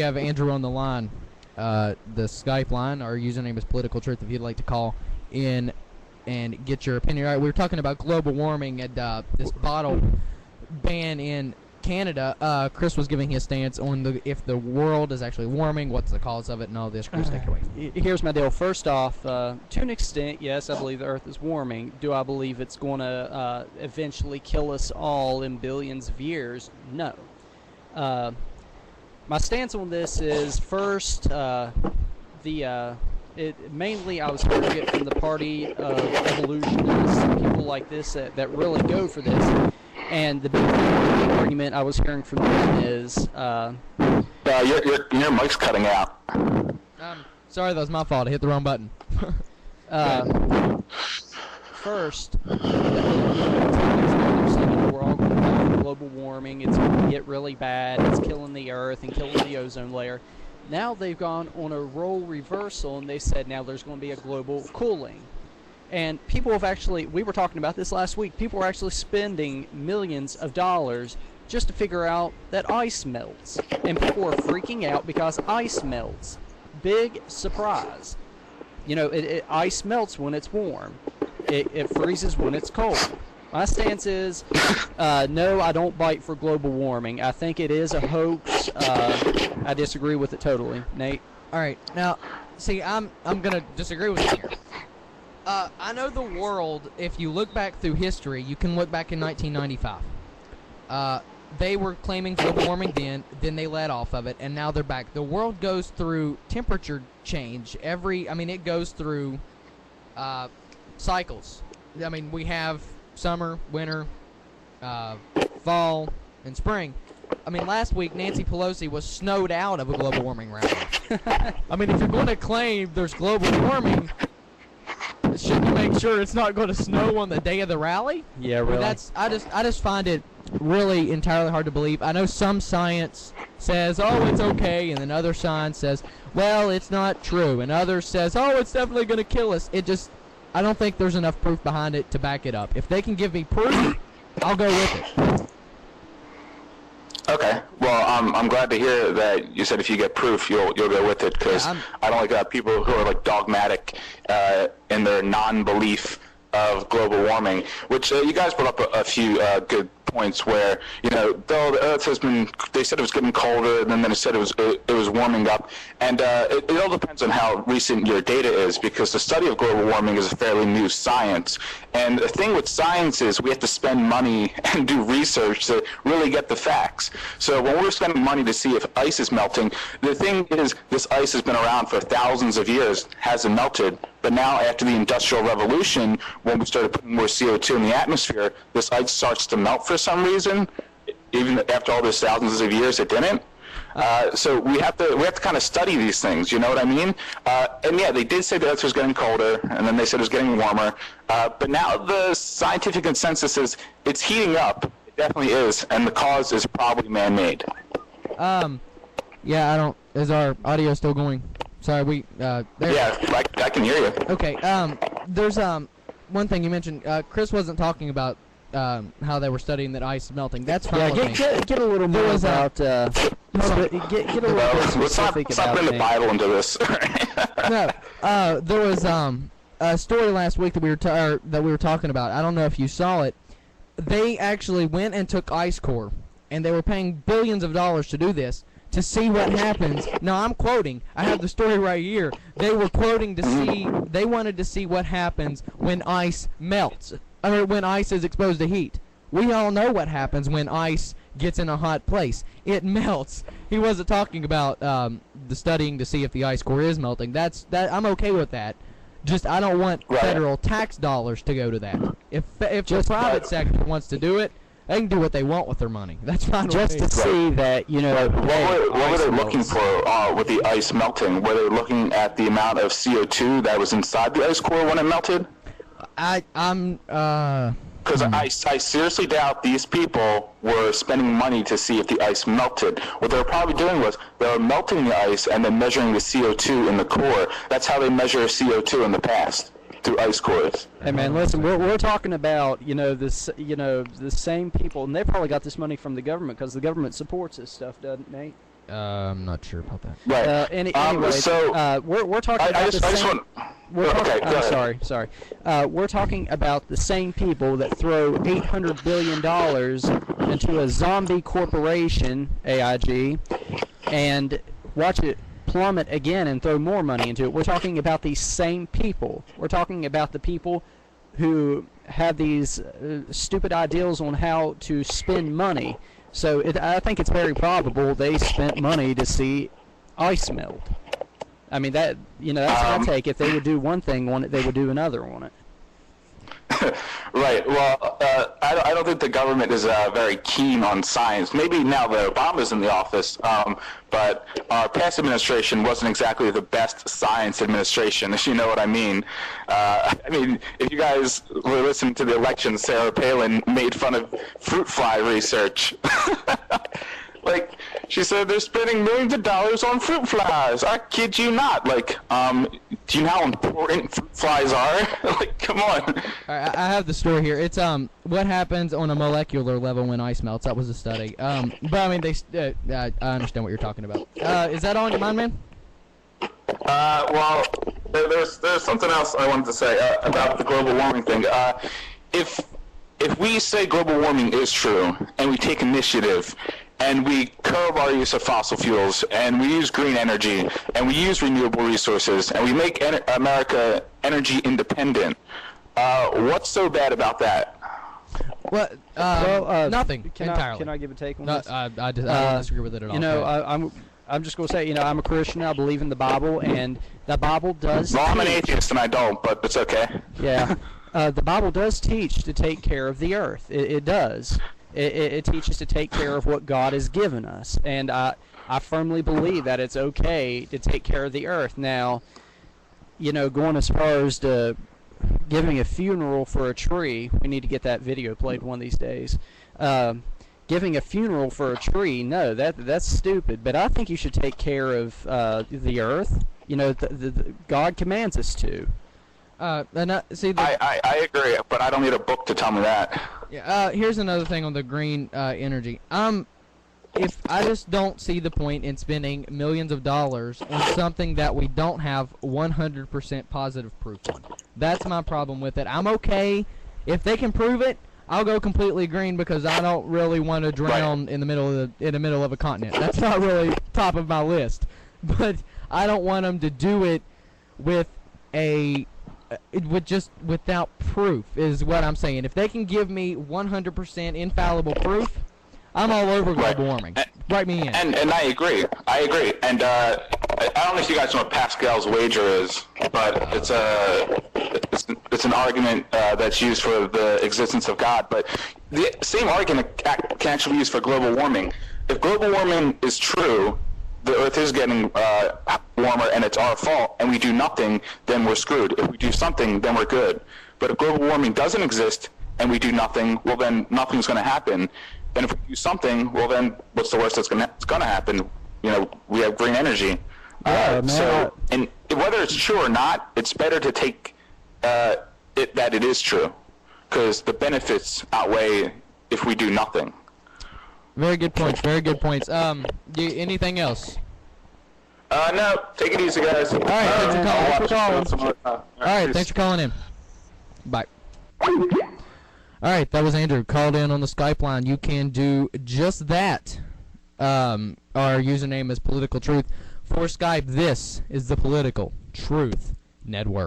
have Andrew on the line, the Skype line. Our username is Political Truth. If you'd like to call in and get your opinion. All right, we were talking about global warming and this bottle ban in Canada. Chris was giving his stance on if the world is actually warming, what's the cause of it, and all this. Chris, take it away. Here's my deal. First off, to an extent, yes, I believe the Earth is warming. Do I believe it's going to eventually kill us all in billions of years? No. My stance on this is, first, mainly I was hearing it from the party of evolutionists and people like this that really go for this. And the big argument I was hearing from them is... your mic's cutting out. Sorry, that was my fault. I hit the wrong button. First, we're all going to die from global warming. It's going to get really bad. It's killing the Earth and killing the ozone layer. Now they've gone on a role reversal, and they said now there's going to be a global cooling. And people have actually, we were talking about this last week, people are actually spending millions of dollars just to figure out that ice melts. And people are freaking out because ice melts. Big surprise. You know, ice melts when it's warm. It freezes when it's cold. My stance is, no, I don't bite for global warming. I think it is a hoax. I disagree with it totally. Nate? All right. Now, see, I'm going to disagree with you here. I know the world, if you look back through history, you can look back in 1995. They were claiming global warming then they let off of it, and now they're back. The world goes through temperature change it goes through cycles. I mean, we have summer, winter, fall, and spring. I mean, last week, Nancy Pelosi was snowed out of a global warming rally. I mean, if you're going to claim there's global warming, shouldn't you make sure it's not going to snow on the day of the rally? Yeah, really. I just find it really entirely hard to believe. I know some science says, oh, it's okay, and then other science says, well, it's not true, and others says, oh, it's definitely going to kill us. I don't think there's enough proof behind it to back it up. If they can give me proof, I'll go with it. Okay. Well, I'm glad to hear that you said if you get proof, you'll go with it, because I don't like people who are like dogmatic in their non-belief of global warming. Which you guys brought up a few good points where, you know, though the Earth has been, they said it was getting colder, and then they said it was warming up, and it all depends on how recent your data is, because the study of global warming is a fairly new science. And the thing with science is we have to spend money and do research to really get the facts. So when we're spending money to see if ice is melting, the thing is this ice has been around for thousands of years, hasn't melted. But now after the Industrial Revolution, when we started putting more CO2 in the atmosphere, this ice starts to melt for some reason. Even after all those thousands of years, it didn't. So we have to kind of study these things, you know what I mean? And yeah, they did say the Earth was getting colder, and then they said it was getting warmer. But now the scientific consensus is it's heating up. It definitely is, and the cause is probably man-made. Yeah, is our audio still going? Sorry, yeah, I can hear you. Okay, there's one thing you mentioned. Chris wasn't talking about how they were studying that ice is melting. That's fine. Yeah, get a little more about. Get a little bit specific about. Let's not bring the Bible into this. No, there was a story last week that we were talking about. I don't know if you saw it. They actually went and took ice core, and they were paying billions of dollars to do this, to see what happens. Now, I'm quoting. I have the story right here. They were quoting they wanted to see what happens when ice melts, or when ice is exposed to heat. We all know what happens when ice gets in a hot place. It melts. He wasn't talking about the studying to see if the ice core is melting. I'm okay with that. Just I don't want federal tax dollars to go to that. If the private sector wants to do it, they can do what they want with their money. That's fine. Just to see that, you know. What were they looking for with the ice melting? Were they looking at the amount of CO2 that was inside the ice core when it melted? Because I seriously doubt these people were spending money to see if the ice melted. What they were probably doing was they were melting the ice and then measuring the CO2 in the core. That's how they measure CO2 in the past. Through ice cores. Hey man, listen, we're talking about the same people, and they probably got this money from the government because the government supports this stuff, doesn't it, Nate? I'm not sure about that. Right. Anyway, so we're talking about the same. Sorry. We're talking about the same people that throw $800 billion into a zombie corporation, AIG, and watch it plummet again and throw more money into it. We're talking about these same people. We're talking about the people who have these stupid ideals on how to spend money. So I think it's very probable they spent money to see ice melt. I mean, that's my take. If they would do one thing on it, they would do another on it. Right. Well, I don't think the government is very keen on science. Maybe now that Obama's in the office, but our past administration wasn't exactly the best science administration, if you know what I mean. If you guys were listening to the election, Sarah Palin made fun of fruit fly research. Like, she said they're spending millions of dollars on fruit flies. I kid you not. Like, do you know how important fruit flies are? Like, come on. All right, I have the story here. It's what happens on a molecular level when ice melts. That was a study. But I mean, I understand what you're talking about. Is that on your mind, man? Well, there's something else I wanted to say about the global warming thing. If we say global warming is true and we take initiative and we curb our use of fossil fuels, and we use green energy, and we use renewable resources, and we make America energy independent, what's so bad about that? Well, nothing entirely. Can I give a take on this? I don't disagree with it at all. I'm just going to say, I'm a Christian. I believe in the Bible, and the Bible does. Well, I'm an atheist, and I don't, but it's okay. Yeah, the Bible does teach to take care of the earth. It does. It teaches to take care of what God has given us, and I firmly believe that it's okay to take care of the earth. Now, going as far as to giving a funeral for a tree, we need to get that video played one of these days. Giving a funeral for a tree, no, that's stupid. But I think you should take care of the earth. God commands us to. I agree, but I don't need a book to tell me that. Yeah. Here's another thing on the green energy. If I just don't see the point in spending millions of dollars on something that we don't have 100% positive proof on. That's my problem with it. I'm okay if they can prove it. I'll go completely green because I don't really want to drown in the middle of a continent. That's not really top of my list. But I don't want them to do it with without proof is what I'm saying. If they can give me 100% infallible proof, I'm all over global warming. Write me in. And I agree. And I don't know if you guys know what Pascal's wager is, but it's an argument that's used for the existence of God. But the same argument can actually be used for global warming. If global warming is true, the Earth is getting warmer and it's our fault, and we do nothing, then we're screwed. If we do something, then we're good. But if global warming doesn't exist and we do nothing, well, then nothing's going to happen. And if we do something, well, then what's the worst that's going to happen? We have green energy. So, and whether it's true or not, it's better to take that it is true, because the benefits outweigh if we do nothing. Very good points. Anything else? No. Take it easy, guys. All right. Thanks for calling. All right. Thanks for calling in. Bye. All right. That was Andrew. Called in on the Skype line. You can do just that. Our username is Political Truth. For Skype, this is the Political Truth Network.